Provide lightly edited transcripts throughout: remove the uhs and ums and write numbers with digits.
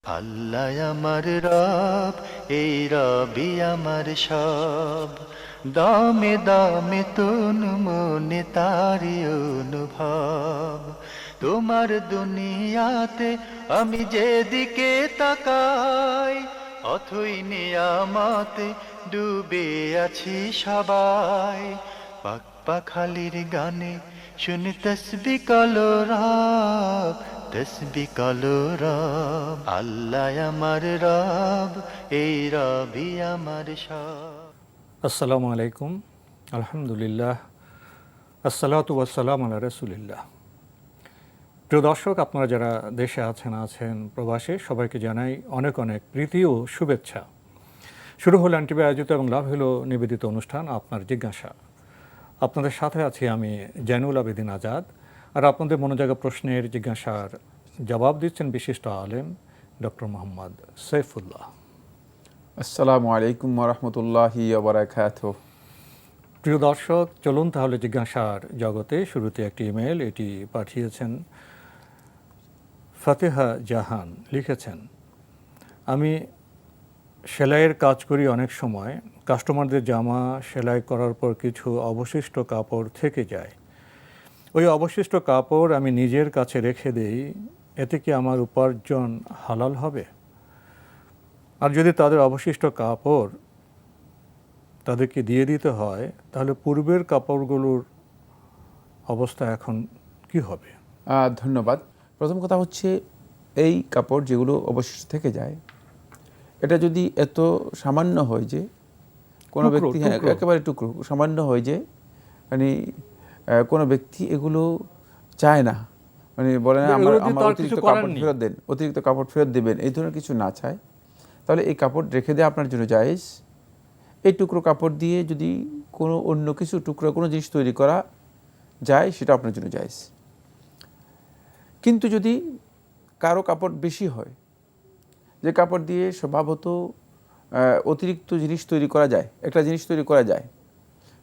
আল্লাহ আমার রব, এই রবি আমার সব। দামে দামে তুন মনে তারি অনুভব। তোমার দুনিয়াতে আমি যেদিকে তাকাই, অথই নিয়ামতে ডুবে আছি সবাই। পাক পাখালির গানে শুনি তসবি কলরব, তসবি কলরব। আল্লাহ আমার রব, এই রবি আমার সব। আসসালামু আলাইকুম, আলহামদুলিল্লাহ, আসসালাতু ওয়াসসালাম আলা রাসূলিল্লাহ। প্রিয় দর্শক, আপনারা যারা দেশে আছেন প্রবাসে, সবাইকে জানাই অনেক অনেক প্রীতি ও শুভেচ্ছা। শুরু হলো এনটিভি আয়োজিত এবং লাভ হলো নিবেদিত অনুষ্ঠান আপনার জিজ্ঞাসা। আপনাদের সাথে আছি আমি জয়নুল আবেদিন আজাদ, আর আপনাদের মনোজাগা প্রশ্নের জিজ্ঞাসার জবাব দিচ্ছেন বিশিষ্ট আলেম ডক্টর মোহাম্মদ সৈফুল্লাহ। আসসালামু আলাইকুম ওরহমতুল্লাহি ওয়াবারাকাতুহু। প্রিয় দর্শক, চলুন তাহলে জিজ্ঞাসার জগতে। শুরুতে একটি ইমেল, এটি পাঠিয়েছেন ফাতেহা জাহান। লিখেছেন, আমি সেলাইয়ের কাজ করি। অনেক সময় কাস্টমারদের জামা সেলাই করার পর কিছু অবশিষ্ট কাপড় থেকে যায়। ওই অবশিষ্ট কাপড় আমি নিজের কাছে রেখে দেই। এতে কি আমার উপার্জন হালাল হবে? আর যদি তাদের অবশিষ্ট কাপড় তাদেরকে দিয়ে দিতে হয়, তাহলে পূর্বের কাপড়গুলোর অবস্থা এখন কি হবে? ধন্যবাদ। প্রথম কথা হচ্ছে, এই কাপড় যেগুলো অবশিষ্ট থেকে যায়, এটা যদি এত সামান্য হয় যে কোনো ব্যক্তি একেবারে টুকরো সামান্য হয় যে মানে কোনো ব্যক্তি এগুলো চায় না, মানে বলে না আমার অতিরিক্ত কাপড় ফেরত দেন, অতিরিক্ত কাপড় ফেরত দেবেন, এই ধরনের কিছু না চায়, তাহলে এই কাপড় রেখে দেওয়া আপনার জন্য জায়েজ। এই টুকরো কাপড় দিয়ে যদি কোনো অন্য কিছু টুকরো কোনো জিনিস তৈরি করা যায়, সেটা আপনার জন্য জায়েজ। কিন্তু যদি কারো কাপড় বেশি হয়, যে কাপড় দিয়ে স্বভাবত অতিরিক্ত জিনিস তৈরি করা যায়, একটা জিনিস তৈরি করা যায়,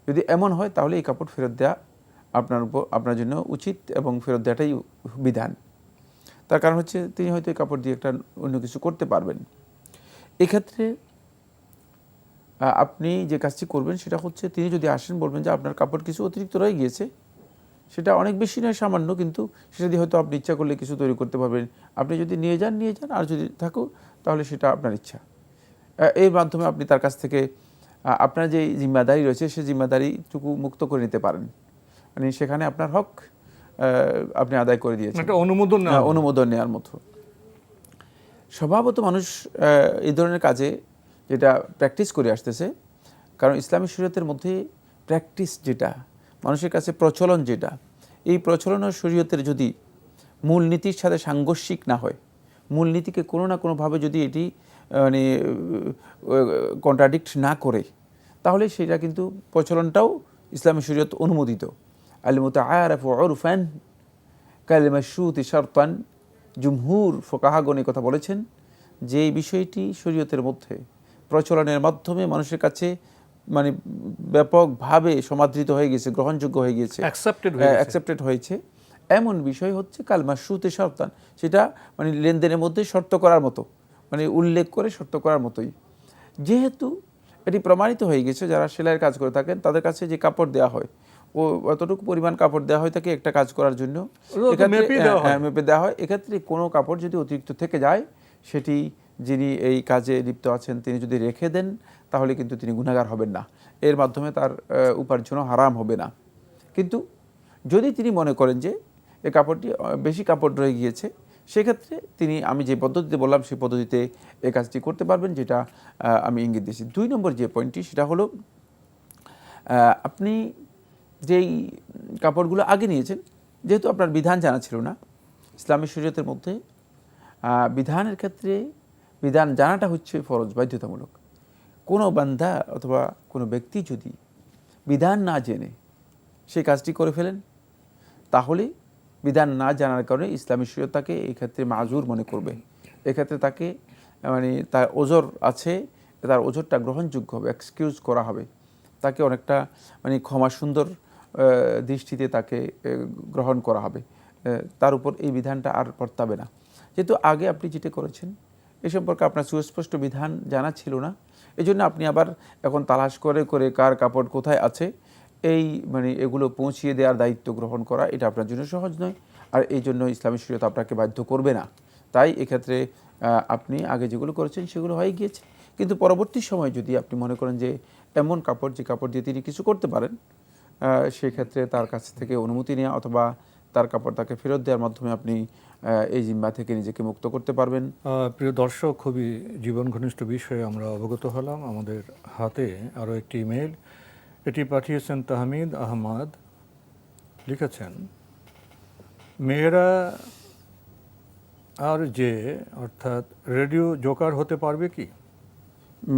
যদি এমন হয়, তাহলে এই কাপড় ফেরত দেওয়া আপনার জন্য উচিত এবং ফেরত দেওয়াটাই বিধান। তার কারণ হচ্ছে, তিনি হয়তো এই কাপড় দিয়ে একটা অন্য কিছু করতে পারবেন। এক্ষেত্রে আপনি যে কাজটি করবেন সেটা হচ্ছে, তিনি যদি আসেন বলবেন যে আপনার কাপড় কিছু অতিরিক্ত রয়ে গিয়েছে, সেটা অনেক বেশি নয়, সামান্য, কিন্তু সেটা দিয়ে হয়তো আপনি ইচ্ছা করলে কিছু তৈরি করতে পারবেন। আপনি যদি নিয়ে যান, আর যদি থাকো তাহলে সেটা আপনার ইচ্ছা। এর মাধ্যমে আপনি তার কাছ থেকে আপনার যে জিম্মাদারি রয়েছে, সেই জিম্মাদারিটুকু মুক্ত করে নিতে পারেন। মানে সেখানে আপনার হক আপনি আদায় করে দিয়েছেন, অনুমোদন নেওয়ার মতো। স্বভাবত মানুষ এই ধরনের কাজে যেটা প্র্যাকটিস করে আসতেছে, কারণ ইসলামী শরীয়তের মধ্যে প্র্যাকটিস যেটা, মানুষের কাছে প্রচলন যেটা, এই প্রচলন ও শরীয়তের যদি মূলনীতির সাথে সাংঘর্ষিক না হয়, মূলনীতিকে কোনো না কোনোভাবে যদি এটি মানে কন্ট্রাডিক্ট না করে, তাহলে সেটা কিন্তু প্রচলনটাও ইসলামী শরীয়ত অনুমোদিত। আল মুতাআরাফু উরফান কাল মাশরুতি শারতান। জুমহুর ফুকাহাগণ এই কথা বলেছেন যে এই বিষয়টি শরীয়তের মধ্যে প্রচলনের মাধ্যমে মানুষের কাছে মানে ব্যাপকভাবে সমাদৃত হয়ে গেছে, গ্রহণযোগ্য হয়ে গিয়েছে, অ্যাকসেপ্টেড হয়েছে, এমন বিষয় হচ্ছে কাল মাশরুতি শারতান। সেটা মানে লেনদেনের মধ্যে শর্ত করার মতো, মানে উল্লেখ করে শর্ত করার মতোই। যেহেতু এটি প্রমাণিত হয়ে গেছে, যারা সেলাইয়ের কাজ করে থাকেন তাদের কাছে যে কাপড় দেওয়া হয়, ও অতটুকু পরিমাণ কাপড় দেওয়া হয় তাকে একটা কাজ করার জন্য, মেপে দেওয়া হয়। এক্ষেত্রে কোনো কাপড় যদি অতিরিক্ত থেকে যায়, সেটি যিনি এই কাজে লিপ্ত আছেন তিনি যদি রেখে দেন, তাহলে কিন্তু তিনি গুনাহগার হবেন না, এর মাধ্যমে তার উপার্জনও হারাম হবে না। কিন্তু যদি তিনি মনে করেন যে এই কাপড়টি বেশি কাপড় রয়ে গিয়েছে, সেক্ষেত্রে তিনি, আমি যে পদ্ধতিতে বললাম সেই পদ্ধতিতে এই কাজটি করতে পারবেন, যেটা আমি ইঙ্গিত দিয়েছি। 2 নম্বর যে পয়েন্টটি, সেটা হলো আপনি যেই কাপড়গুলো আগে নিয়েছেন, যেহেতু আপনার বিধান জানা ছিল না, ইসলামী শরীয়তের মধ্যে বিধানের ক্ষেত্রে বিধান জানাটা হচ্ছে ফরজ, বাধ্যতামূলক। কোনো বান্দা অথবা কোনো ব্যক্তি যদি বিধান না জেনে সেই কাজটি করে ফেলেন, তাহলে বিধান না জানার কারণে ইসলামী শরীয়ত তাকে এই ক্ষেত্রে মাজুর মনে করবে। এক্ষেত্রে তাকে মানে তার ওজর আছে, তার ওজরটা গ্রহণযোগ্য হবে, এক্সকিউজ করা হবে, তাকে অনেকটা মানে ক্ষমা সুন্দর দৃষ্টিতে তাকে গ্রহণ করা হবে, তার উপর এই বিধানটা আর বর্তাবে না। যেহেতু আগে আপনি যেটা করেছেন এ সম্পর্কে আপনার সুস্পষ্ট বিধান জানা ছিল না, এই জন্য আপনি আবার এখন তালাশ করে করে কার কাপড় কোথায় আছে এই মানে এগুলো পৌঁছিয়ে দেওয়ার দায়িত্ব গ্রহণ করা এটা আপনার জন্য সহজ নয়, আর এই জন্য ইসলামী শরীয়ত আপনাকে বাধ্য করবে না। তাই এক্ষেত্রে আপনি আগে যেগুলো করেছেন সেগুলো হয়ে গিয়েছে, কিন্তু পরবর্তী সময় যদি আপনি মনে করেন যে এমন কাপড় যে কাপড় দিয়ে তিনি কিছু করতে পারেন, সেক্ষেত্রে তার কাছ থেকে অনুমতি নেওয়া অথবা তার কাপড় তাকে ফেরত দেওয়ার মাধ্যমে আপনি এই জিম্মা থেকে নিজেকে মুক্ত করতে পারবেন। প্রিয় দর্শক, খুবই জীবন ঘনিষ্ঠ বিষয়ে আমরা অবগত হলাম। আমাদের হাতে আরও একটি ইমেল, এটি পাঠিয়েছেন তাহমিদ আহমদ। লিখেছেন, মেয়েরা আর যে অর্থাৎ রেডিও জোকার হতে পারবে কি?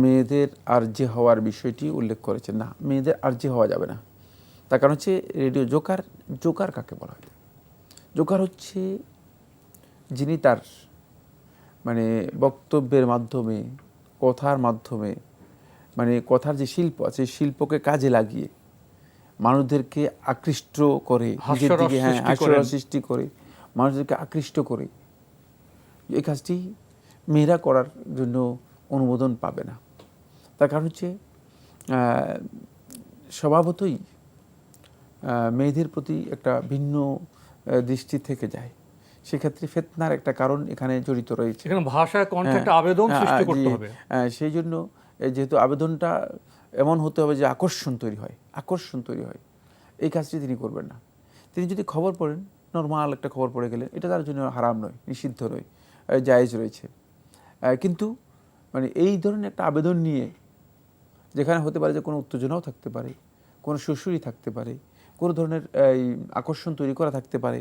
মেয়েদের আরজে হওয়ার বিষয়টি উল্লেখ করেছেন না, মেয়েদের আরজে হওয়া যাবে না। তার কারণ হচ্ছে রেডিও জোকার, জোকার কাকে বলা হয়? জোকার হচ্ছে যিনি তার মানে বক্তব্যের মাধ্যমে, কথার মাধ্যমে, মানে কথার যে শিল্প আছে শিল্পকে কাজে লাগিয়ে মানুষদেরকে আকৃষ্ট করে, নিজের দিকে হাস্যরস সৃষ্টি করে মানুষদেরকে আকৃষ্ট করে, এই কাজটি মেয়েরা করার জন্য অনুমোদন পাবে না। তার কারণ হচ্ছে স্বভাবতই মেয়েদের প্রতি একটা ভিন্ন দৃষ্টি থেকে যায়, সেক্ষেত্রে ফিতনার একটা কারণ এখানে জড়িত রয়েছে। এখানে ভাষায় কণ্ঠে একটা আবেদন সৃষ্টি করতে হবে। সেই জন্য যেহেতু আবেদনটা এমন হতে হবে যে আকর্ষণ তৈরি হয়, আকর্ষণ তৈরি হয়, এই কাজটি তিনি করবেন না। তিনি যদি খবর পড়েন, নর্মাল একটা খবর পড়ে গেলেন, এটা তার জন্য হারাম নয়, নিষিদ্ধ নয়, জায়েজ রয়েছে। কিন্তু মানে এই ধরনের একটা আবেদন নিয়ে, যেখানে হতে পারে যে কোনো উত্তেজনাও থাকতে পারে, কোনো সুরসুরি থাকতে পারে, কোনো ধরনের এই আকর্ষণ তৈরি করা থাকতে পারে,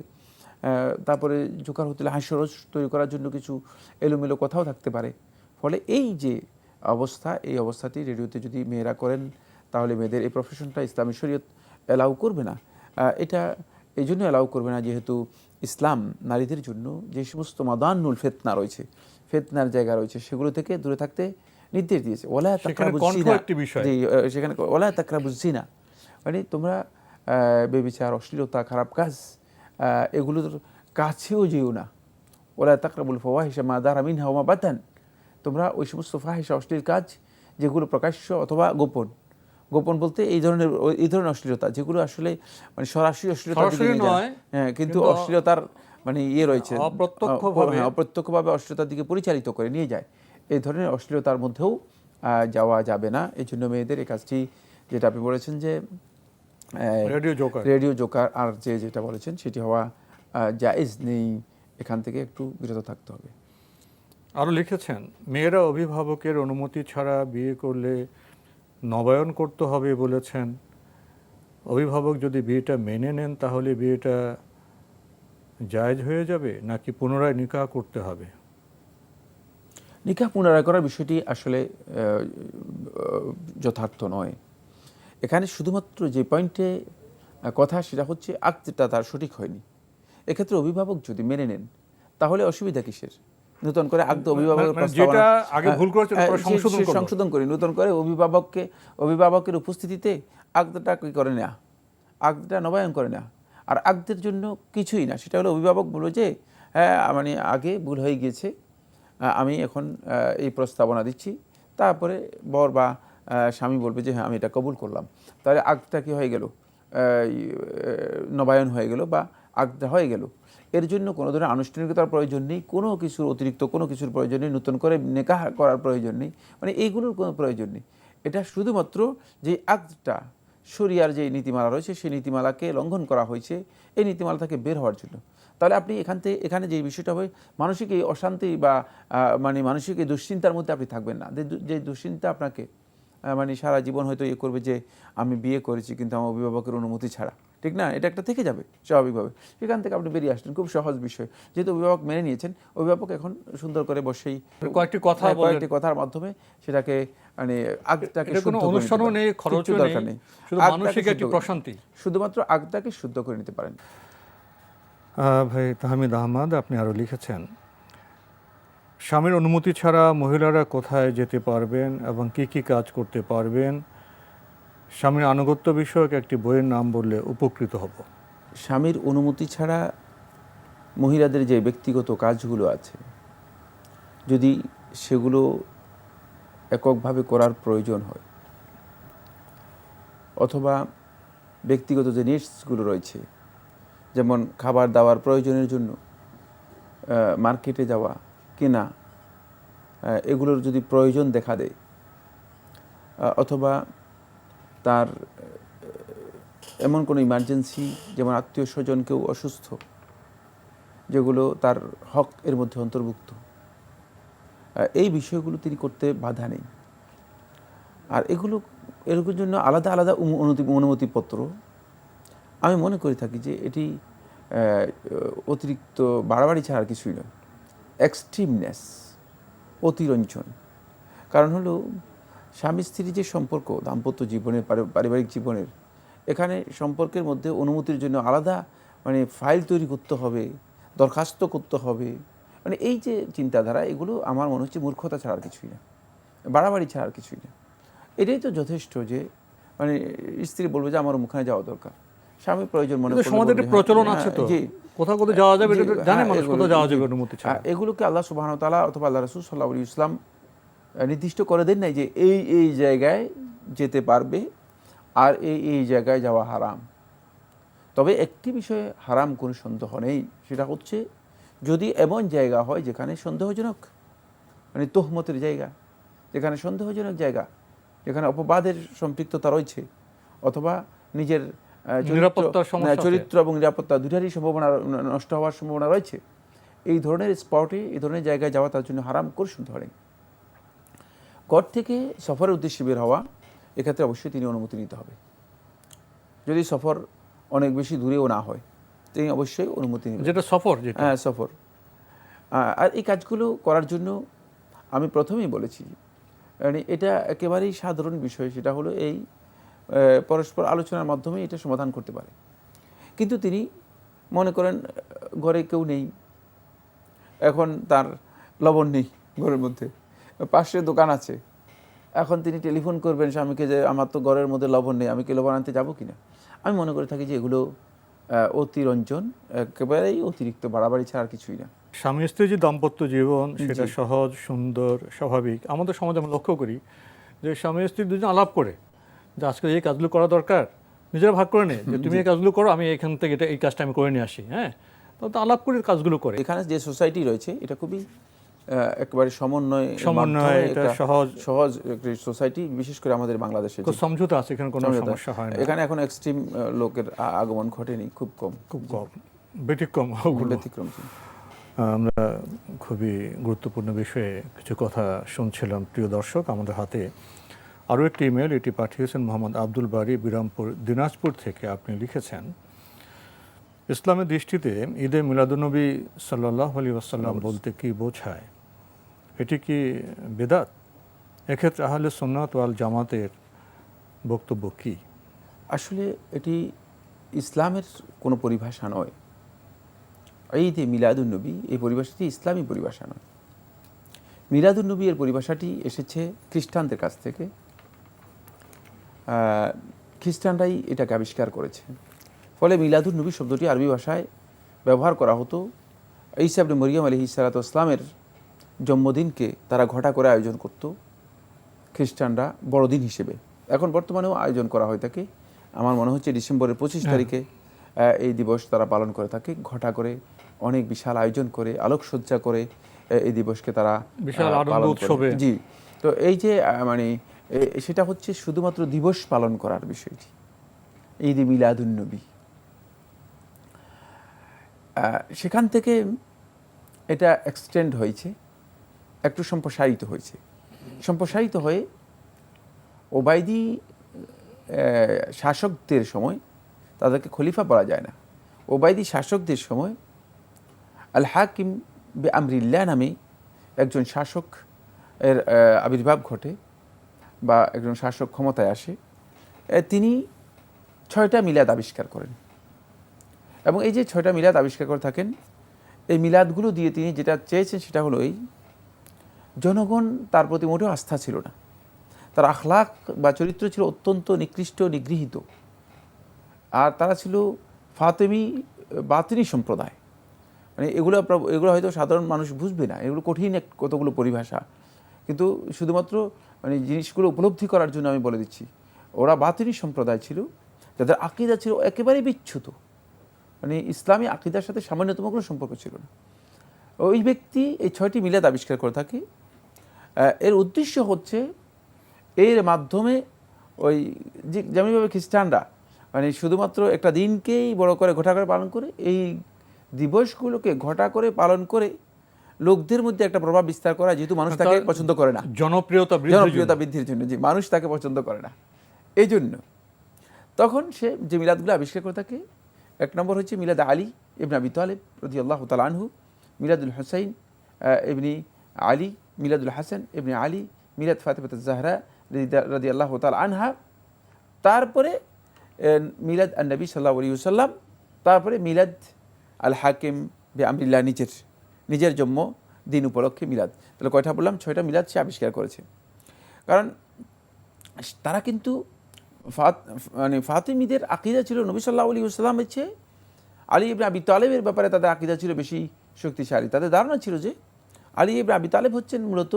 তারপরে জোকার হতে হাস্যরস তৈরি করার জন্য কিছু এলোমেলো কথাও থাকতে পারে। ফলে এই যে অবস্থা, এই অবস্থাটি রেডিওতে যদি মেয়েরা করেন, তাহলে মেয়েদের এই প্রফেশনটা ইসলামী শরীয়ত অ্যালাউ করবে না। এটা এই জন্য অ্যালাউ করবে না যেহেতু ইসলাম নারীদের জন্য যে সমস্ত মাদান্নুল ফিতনা রয়েছে, ফিতনার জায়গা রয়েছে, সেগুলো থেকে দূরে থাকতে নির্দেশ দিয়েছে। ওয়ালা তাকরাবুজ জিনা, সেখানে ওয়ালা তাকরাবুজ জিনা, মানে তোমরা বেবিচার, অশ্লীলতা, খারাপ কাজ এগুলোর কাছেও যেও না। ওলা তাকরাবুল ফাওয়াহিশা মা যাহারা মিনহা ওয়া মা বাতান, তোমরা ওই সমস্ত ফাহিশা, অশ্লীল কাজ যেগুলো প্রকাশ্য অথবা গোপন, গোপন বলতে এই ধরনের অশ্লীলতা যেগুলো আসলে মানে সরাসরি অশ্লীলতা নয়, হ্যাঁ, কিন্তু অশ্লীলতার মানে ইয়ে রয়েছে, অপ্রত্যক্ষভাবে অশ্লীলতার দিকে পরিচালিত করে নিয়ে যায়, এই ধরনের অশ্লীলতার মধ্যেও যাওয়া যাবে না। এই জন্য মেয়েদের এই কাজটি, যেটা আপনি বলেছেন যে রেডিও জোকার আর যেটা বলেছেন সেটি হওয়া জায়েজ নেই, এখান থেকে একটু বিরত থাকতে হবে। আরও লিখেছেন, মেয়েরা অভিভাবকের অনুমতি ছাড়া বিয়ে করলে নবায়ন করতে হবে বলেছেন। অভিভাবক যদি বিয়েটা মেনে নেন তাহলে বিয়েটা জায়েজ হয়ে যাবে নাকি পুনরায় নিকাহ করতে হবে? নিকাহ পুনরায় করার বিষয়টি আসলে যথার্থ নয়। এখানে শুধুমাত্র যে পয়েন্টে কথা সেটা হচ্ছে আকদটা তার সঠিক হয়নি। এক্ষেত্রে অভিভাবক যদি মেনে নেন তাহলে অসুবিধা কিসের? নতুন করে আকদ সংশোধন করে নতুন করে অভিভাবকের উপস্থিতিতে আকদটা কি করে নেয়া, আকদটা নবায়ন করে নেয়া। আর আকদের জন্য কিছুই না, সেটা হলো অভিভাবক বলবে যে হ্যাঁ মানে আগে ভুল হয়ে গিয়েছে, আমি এখন এই প্রস্তাবনা দিচ্ছি, তারপরে বর বা স্বামী বলবে যে হ্যাঁ আমি এটা কবুল করলাম, তাহলে আকদটা কি হয়ে গেল, নবায়ন হয়ে গেল বা আকদটা হয়ে গেল। এর জন্য কোনো ধরনের আনুষ্ঠানিকতার প্রয়োজন নেই, কোনো কিছুর অতিরিক্ত কোনো কিছুর প্রয়োজন নেই, নতুন করে নিকাহ করার প্রয়োজন নেই, মানে এইগুলোর কোনো প্রয়োজন নেই। এটা শুধুমাত্র যে আকদটা শরিয়ার যে নীতিমালা রয়েছে সেই নীতিমালাকে লঙ্ঘন করা হয়েছে, এই নীতিমালা থেকে বের হওয়ার জন্য। তাহলে আপনি এখানে যে বিষয়টা হয় মানসিক এই অশান্তি বা মানে মানসিক এই দুশ্চিন্তার মধ্যে আপনি থাকবেন না, যে দুশ্চিন্তা আপনাকে মানে সারা জীবন হয়তো ইয়ে করবে যে আমি বিয়ে করেছি কিন্তু আমার অভিভাবকের অনুমতি ছাড়া, ঠিক না, এটা একটা থেকে যাবে স্বাভাবিকভাবে। সেখান থেকে আপনি বেরিয়ে আসলেন, খুব সহজ বিষয়। যেহেতু অভিভাবক মেনে নিয়েছেন, অভিভাবক এখন সুন্দর করে বসেই কয়েকটি কথার মাধ্যমে সেটাকে মানে আগটাকে শুধুমাত্র আগটাকে শুদ্ধ করে নিতে পারেন। ভাই তাহমিদ আহমদ, আপনি আরও লিখেছেন, স্বামীর অনুমতি ছাড়া মহিলারা কোথায় যেতে পারবেন এবং কি কি কাজ করতে পারবেন? স্বামীর আনুগত্য বিষয়ক একটি বইয়ের নাম বললে উপকৃত হব। স্বামীর অনুমতি ছাড়া মহিলাদের যে ব্যক্তিগত কাজগুলো আছে, যদি সেগুলো এককভাবে করার প্রয়োজন হয়, অথবা ব্যক্তিগত যে নিডসগুলো রয়েছে, যেমন খাবার দাবার প্রয়োজনের জন্য মার্কেটে যাওয়া, কেনা, এগুলোর যদি প্রয়োজন দেখা দেয়, অথবা তার এমন কোনো ইমার্জেন্সি, যেমন আত্মীয় স্বজন কেউ অসুস্থ, যেগুলো তার হক এর মধ্যে অন্তর্ভুক্ত, এই বিষয়গুলো তিনি করতে বাধা নেই। আর এগুলোর জন্য আলাদা আলাদা অনুমতিপত্র আমি মনে করে থাকি যে এটি অতিরিক্ত বাড়াবাড়ি ছাড়া আর কিছুই নয়, এক্সট্রিমনেস, অতিরঞ্জন। কারণ হলো স্বামী স্ত্রীর যে সম্পর্ক, দাম্পত্য জীবনের, পারিবারিক জীবনের, এখানে সম্পর্কের মধ্যে অনুমতির জন্য আলাদা মানে ফাইল তৈরি করতে হবে, দরখাস্ত করতে হবে, মানে এই যে চিন্তাধারা, এগুলো আমার মনে হচ্ছে মূর্খতা ছাড়া আর কিছুই না, বাড়াবাড়ি ছাড়া আর কিছুই না। এটাই তো যথেষ্ট যে মানে স্ত্রী বলবে যে আমার ওখানে যাওয়া দরকার, স্বামী প্রয়োজন মনে করলে সমাজে একটা প্রচলন আছে তো, কোথাও কোথাও যাওয়া যাবে, এটা জানে মানুষ, কোথাও যাওয়া যাবে অনুমতি ছাড়া। এগুলোকে আল্লাহ সুবহানাহু ওয়া তাআলা অথবা আল্লাহ রাসূল সাল্লাল্লাহু আলাইহি ওয়াসাল্লাম নির্দিষ্ট করে দেন নাই যে এই জায়গায় যেতে পারবে আর এই জায়গায় যাওয়া হারাম। তবে একটি বিষয়ে হারাম কোনো সন্দেহ নেই, সেটা হচ্ছে যদি এমন জায়গা হয় যেখানে সন্দেহজনক, মানে তোহমতের জায়গা, যেখানে সন্দেহজনক জায়গা, যেখানে অপবাদের সম্পৃক্ততা রয়েছে, অথবা নিজের চরিত্র এবং নিরাপত্তা দুটারই সম্ভাবনা নষ্ট হওয়ার সম্ভাবনা রয়েছে, এই ধরনের স্পটে, এই ধরনের জায়গায় যাওয়া তার জন্য হারাম করে শুনতে পারেন। ঘর থেকে সফরের উদ্দেশ্যে বের হওয়া, এক্ষেত্রে অবশ্যই তিনি অনুমতি নিতে হবে। যদি সফর অনেক বেশি দূরেও না হয়, তিনি অবশ্যই অনুমতি নেবেন। যেটা সফর, হ্যাঁ সফর। আর এই কাজগুলো করার জন্য আমি প্রথমেই বলেছি, মানে এটা একেবারেই সাধারণ বিষয়, সেটা হলো এই পরস্পর আলোচনার মাধ্যমে এটা সমাধান করতে পারে। কিন্তু তিনি মনে করেন ঘরে কেউ নেই, এখন তার লবণ নেই ঘরের মধ্যে, পাশে দোকান আছে, এখন তিনি টেলিফোন করবেন স্বামীকে যে আমার তো ঘরের মধ্যে লবণ নেই, আমি কি লবণ আনতে যাবো কিনা। আমি মনে করে থাকি যে এগুলো অতিরঞ্জন, একেবারেই অতিরিক্ত বাড়াবাড়ি ছাড়া আর কিছুই না। স্বামী স্ত্রী যে দাম্পত্য জীবন, সেটা সহজ, সুন্দর, স্বাভাবিক। আমাদের সমাজে আমরা লক্ষ্য করি যে স্বামী স্ত্রী দুজন আলাপ করে যে আজকে এই কাজগুলো করা দরকার, নিজেরা ভাগ করে নেয় যে তুমি এই কাজগুলো করো, আমি এখান থেকে এই কাজটা আমি করে নিয়ে আসি। হ্যাঁ, তো আলাপ করে কাজগুলো করে। এখানে যে সোসাইটি রয়েছে এটা খুবই একেবারে সমন্বয়, এটা সহজ একটি সোসাইটি, বিশেষ করে আমাদের বাংলাদেশে সমঝোতা আছে, এখানে কোনো সমস্যা হয় না। এখানে এখন এক্সট্রিম লোকের আগমন ঘটেনি, খুব কম, ব্যতিক্রম। আমরা খুবই গুরুত্বপূর্ণ বিষয়ে কিছু কথা শুনছিলাম। প্রিয় দর্শক, আমাদের হাতে আরও একটি ইমেল, এটি পাঠিয়েছেন মোহাম্মদ আব্দুল বারী, বিরামপুর, দিনাজপুর থেকে। আপনি লিখেছেন, ইসলামের দৃষ্টিতে ঈদে মিলাদুন্নবী সাল্লাল্লাহু আলাইহি ওয়াসাল্লাম বলতে কি বোঝায়? এটি কি বেদাত? এক্ষেত্রে আহলে সুন্নাত ওয়াল জামাতের বক্তব্য কি? আসলে এটি ইসলামের কোনো পরিভাষা নয়। ঈদে মিলাদুন্নবী এই পরিভাষাটি ইসলামী পরিভাষা নয়। মিলাদুন্নবী এর পরিভাষাটি এসেছে খ্রিস্টানদের কাছ থেকে। খ্রিস্টানরাই এটাকে আবিষ্কার করেছে। ফলে মিলাদুন্নবী শব্দটি আরবি ভাষায় ব্যবহার করা হতো ঈসা ইবনে মরিয়ম আলাইহিস সালাতু ওয়াস সালামের জন্মদিনকে তারা ঘটা করে আয়োজন করত খ্রিস্টানরা বড়দিন হিসেবে। এখন বর্তমানেও আয়োজন করা হয় থাকে। আমার মনে হচ্ছে ডিসেম্বরের 25 তারিখে এই দিবস তারা পালন করে থাকে, ঘটা করে অনেক বিশাল আয়োজন করে, আলোকসজ্জা করে এই দিবসকে তারা বিশাল আনন্দ উৎসবে। জি, তো এই যে মানে সেটা হচ্ছে শুধুমাত্র দিবস পালন করার বিষয়টি, ঈদে মিলাদুন্নবী। সেখান থেকে এটা এক্সটেন্ড হয়েছে, একটু সম্প্রসারিত হয়েছে। সম্প্রসারিত হয়ে ওবায়দি শাসকদের সময়, তাদেরকে খলিফা বলা যায় না, ওবায়দি শাসকদের সময় আল হাকিম বে আমরিল্লাহ নামে একজন শাসক এর আবির্ভাব ঘটে, বা একজন শাসক ক্ষমতায় আসে। তিনি 6টা মিলাদ আবিষ্কার করেন, এবং এই যে 6টা মিলাদ আবিষ্কার করে থাকেন, এই মিলাদগুলো দিয়ে তিনি যেটা চেয়েছেন সেটা হলো এই, জনগণ তার প্রতি মোটেও আস্থা ছিল না, তার আখলাক বা চরিত্র ছিল অত্যন্ত নিকৃষ্ট, নিগৃহীত, আর তারা ছিল ফাতেমি বাতিনি সম্প্রদায়, মানে এগুলো হয়তো সাধারণ মানুষ বুঝবে না, এগুলো কঠিন কতগুলো পরিভাষা, কিন্তু শুধুমাত্র মানে জিনিসগুলো উপলব্ধি করার জন্য আমি বলে দিচ্ছি। ওরা বাতিনি সম্প্রদায় ছিল, যাদের আকীদা ছিল একেবারেই বিচ্যুত, মানে ইসলামী আকীদার সাথে সামান্যতম কোনো সম্পর্ক ছিল না। ওই ব্যক্তি এই 6টি মিলাদ আবিষ্কার করে থাকে। এর উদ্দেশ্য হচ্ছে এর মাধ্যমে ওই যেমনভাবে খ্রিস্টানরা মানে শুধুমাত্র একটা দিনকেই বড় করে ঘটা করে পালন করে, এই দিবসগুলোকে ঘটা করে পালন করে লোকদের মধ্যে একটা প্রভাব বিস্তার করা, যেহেতু মানুষ তাকে পছন্দ করে না, জনপ্রিয়তা বৃদ্ধির জন্য, যে মানুষ তাকে পছন্দ করে না, এই জন্য তখন সে যে মিলাদগুলো আবিষ্কার করে থাকে, এক নম্বর হচ্ছে মিলাদ আলী ইবনে আবি তালেব রাদিয়াল্লাহু তাআলা আনহু, মিলাদুল হুসাইন ইবনে আলী, মিলাদুল হাসান ইবনে আলী, মিলাদ ফাতিমাতুজ জাহরা রাদিয়াল্লাহু তাআলা আনহা, তারপরে মিলাদ আন-নবী সাল্লাল্লাহু আলাইহি ওয়াসাল্লাম, তারপরে মিলাদ আল হাকিম বিআমরিল্লাহ, নিজের জন্ম দিন উপলক্ষে মিলাদ। তাহলে কয়টা বললাম? 6টা মিলাদ সে আবিষ্কার করেছে। কারণ তারা কিন্তু মানে ফাতিমিদের আকীদা ছিল নবী সাল্লাল্লাহু আলাইহি ওয়াসাল্লামের চেয়ে আলী ইবনে আবি তালেবের ব্যাপারে তাদের আকীদা ছিল বেশি শক্তিশালী। তাদের ধারণা ছিল যে আলী ইবনে আবি তালেব হচ্ছেন মূলত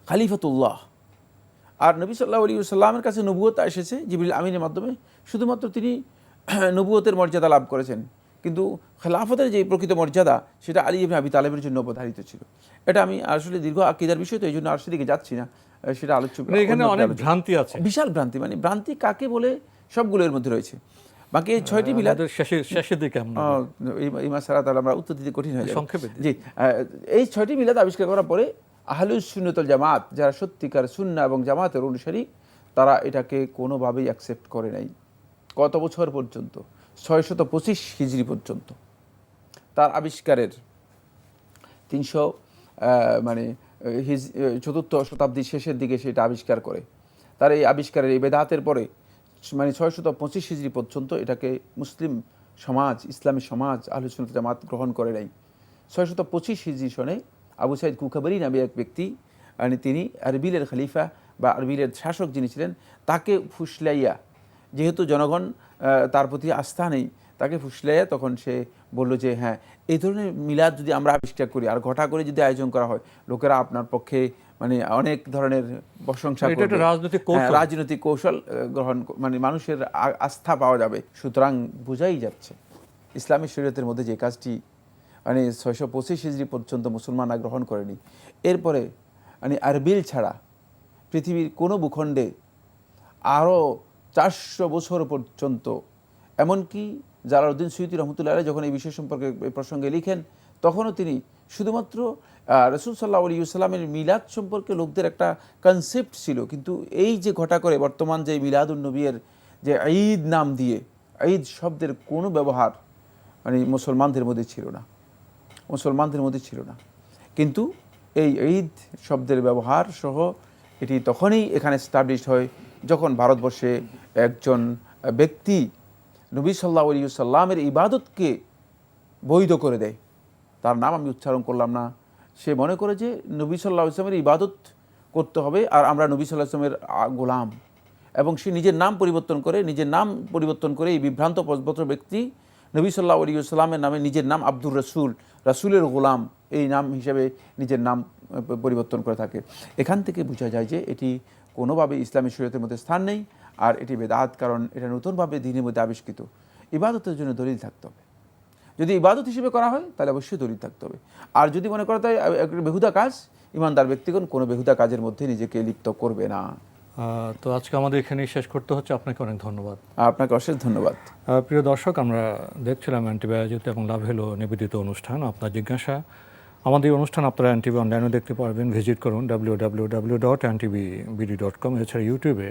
খলিফাতুল্লাহ, আর নবী সাল্লাল্লাহু আলাইহি ওয়াসাল্লামের কাছে নবুয়ত এসেছে জিবরিল আমিনের মাধ্যমে, শুধুমাত্র তিনি নবুয়তের মর্যাদা লাভ করেছেন, কিন্তু খেলাফতের যে প্রকৃত মর্যাদা সেটা আলী ইবনে আবি তালেবের জন্য অবধারিত ছিল। এটা আমি আসলে দীর্ঘ আকীদার বিষয়, তো এই জন্য আর সেদিকে যাচ্ছি না, সেটা আলোচ্য। এখানে অনেক ভ্রান্তি আছে, বিশাল ভ্রান্তি, মানে ভ্রান্তি কাকে বলে সবগুলো এর মধ্যে রয়েছে। বাকি এই 6টি মিলাদ শেষের দিকে এই মাসআলা তাহলে আমরা উত্তর দিতে কঠিন হয়ে যায় সংক্ষেপে। জি, এই 6টি মিলাদ আবিষ্কার করার পরে আহলুস সুন্নাত ওয়াল জামাত, যারা সত্যিকার সুন্নাহ এবং জামাতের অনুসারী, তারা এটাকে কোনোভাবেই অ্যাকসেপ্ট করে নাই। কত বছর পর্যন্ত? 625 হিজরি পর্যন্ত। তার আবিষ্কারের 300 মানে 4th শতাব্দীর শেষের দিকে সেটা আবিষ্কার করে। তার এই আবিষ্কারের এই বেদাতের পরে মানে 625 হিজরি পর্যন্ত এটাকে মুসলিম সমাজ, ইসলামী সমাজ আহলুস সুন্নাত জামাত গ্রহণ করে নাই। 625 হিজরি সনে আবু সাইদ কুকাবরি নামে এক ব্যক্তি, মানে তিনি আরবিলের খলিফা বা আরবিলের শাসক যিনি ছিলেন, তাকে ফুসলাইয়া, যেহেতু জনগণ তার প্রতি আস্থা নেই, তাকে ফুসলাইয়া তখন সে বলল যে হ্যাঁ, এই ধরনের মিলাদ যদি আমরা আবিষ্কার করি আর ঘটা করে যদি আয়োজন করা হয়, লোকেরা আপনার পক্ষে মানে অনেক ধরনের প্রশংসা করবে, রাজনৈতিক কৌশল গ্রহণ, মানে মানুষের আস্থা পাওয়া যাবে। সুতরাং বোঝাই যাচ্ছে ইসলামী শরীয়তের মধ্যে যে কাজটি মানে 625 হিজরি পর্যন্ত মুসলমানরা গ্রহণ করেনি, এরপরে মানে আরবিল ছাড়া পৃথিবীর কোনো ভূখণ্ডে আরও 400 বছর পর্যন্ত, এমনকি জালালউদ্দিন সুয়ুতী রহমতুল্লাহ আলাইহি যখন এই বিষয় সম্পর্কে এই প্রসঙ্গে লিখেন, তখনও তিনি শুধুমাত্র রাসূল সাল্লাল্লাহু আলাইহি ওয়াসাল্লামের মিলাদ সম্পর্কে লোকদের একটা কনসেপ্ট ছিল, কিন্তু এই যে ঘটা করে বর্তমান যে মিলাদুন নবীর যে ঈদ নাম দিয়ে ঈদ শব্দের কোনো ব্যবহার মানে মুসলমানদের মধ্যে ছিল না। কিন্তু এই ঈদ শব্দের ব্যবহার সহ এটি তখনই এখানে এস্টাবলিশ হয় যখন ভারতবর্ষে একজন ব্যক্তি নবী সাল্লাল্লাহু আলাইহি ওয়াসাল্লামের ইবাদতকে বৈধ করে দেয়। তার নাম আমি উচ্চারণ করলাম না। সে মনে করে যে নবী সাল্লাল্লাহু আলাইহি ওয়াসাল্লামের ইবাদত করতে হবে আর আমরা নবী সাল্লাল্লাহু আলাইহি ওয়াসাল্লামের গোলাম, এবং সে নিজের নাম পরিবর্তন করে এই বিভ্রান্ত পথভ্রষ্ট ব্যক্তি নবী সাল্লাল্লাহু আলাইহি ওয়াসাল্লামের নামে নিজের নাম আব্দুর রসুল, রাসূলের গোলাম, এই নাম হিসেবে নিজের নাম পরিবর্তন করে থাকে। এখান থেকে বোঝা যায় যে এটি কোনোভাবে ইসলামী শরীয়তের মধ্যে স্থান নেই, আর এটি বেদাত, কারণ এটা নতুনভাবে দ্বীনের মধ্যে আবিষ্কৃত। ইবাদতের জন্য দলিল থাকতে হবে। যদি ইবাদত হিসেবে করা হয় তাহলে অবশ্যই দলিল থাকতে হবে। আর যদি মনে করা হয় একটা বেহুদা কাজ, ইমানদার ব্যক্তিগণ কোনো বেহুদা কাজের মধ্যে নিজেকে লিপ্ত করবে না। তো আজকে আমাদের এখানেই শেষ করতে হচ্ছে। আপনাকে অনেক ধন্যবাদ। আপনাকে অশেষ ধন্যবাদ। প্রিয় দর্শক, আমরা দেখছিলাম এনটিভি আয়োজিত এবং লাভেলো নিবেদিত অনুষ্ঠান আপনার জিজ্ঞাসা। আমাদের অনুষ্ঠান আপনারা এনটিভি অনলাইনেও দেখতে পারবেন। ভিজিট করুন www.ntvbd.com। এছাড়া ইউটিউবে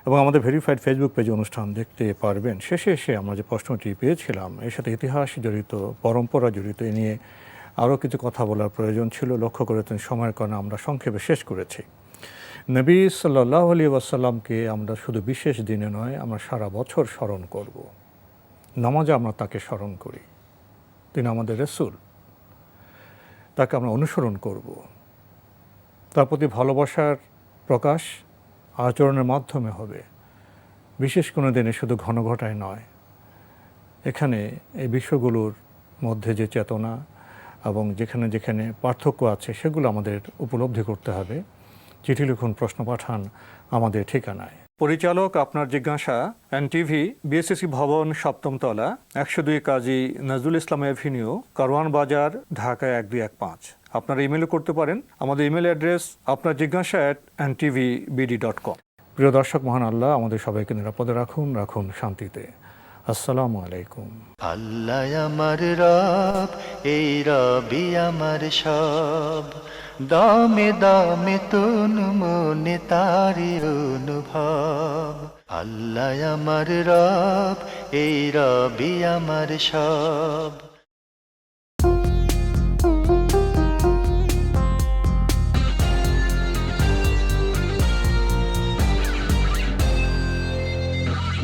এবং আমাদের ভেরিফাইড ফেসবুক পেজে অনুষ্ঠান দেখতে পারবেন। শেষে এসে আমরা যে প্রশ্নটি পেয়েছিলাম, এর সাথে ইতিহাস জড়িত, পরম্পরা জড়িত, এ নিয়ে আরও কিছু কথা বলার প্রয়োজন ছিল। লক্ষ্য করেছেন সময়ের কারণে আমরা সংক্ষেপে শেষ করেছি। নবী সাল্লাল্লাহু আলাইহি ওয়াসাল্লামকে আমরা শুধু বিশেষ দিনে নয়, আমরা সারা বছর স্মরণ করব। নামাজে আমরা তাকে স্মরণ করি, তিনি আমাদের রাসূল, তাকে আমরা অনুসরণ করব। তার প্রতি ভালোবাসার প্রকাশ আচরণের মাধ্যমে হবে, বিশেষ কোনো দিনে শুধু ঘন ঘটায় নয়। এখানে এই বিষয়গুলোর মধ্যে যে চেতনা এবং যেখানে যেখানে পার্থক্য আছে সেগুলো আমাদের উপলব্ধি করতে হবে। চিঠি লিখুন, প্রশ্ন পাঠান আমাদের ঠিকানায়। পরিচালক আপনার জিজ্ঞাসা, এনটিভি, বিএসসিসি ভবন, 7ম তলা, 102 কাজী নজরুল ইসলাম এভিনিউ, কারওয়ান বাজার, ঢাকা 1215। আপনারা ইমেলও করতে পারেন। আমাদের ইমেল অ্যাড্রেস আপনার জিজ্ঞাসা @ntvbd.com। প্রিয় দর্শক, মহান আল্লাহ আমাদের সবাইকে নিরাপদে রাখুন, রাখুন শান্তিতে। আসসালামু আলাইকুম। আল্লাহ আমার রব, এই রবি আমার সব, দামে দামে তুন মনে তারি অনুভব। আল্লাহ আমার রব, এই রবি আমার সব।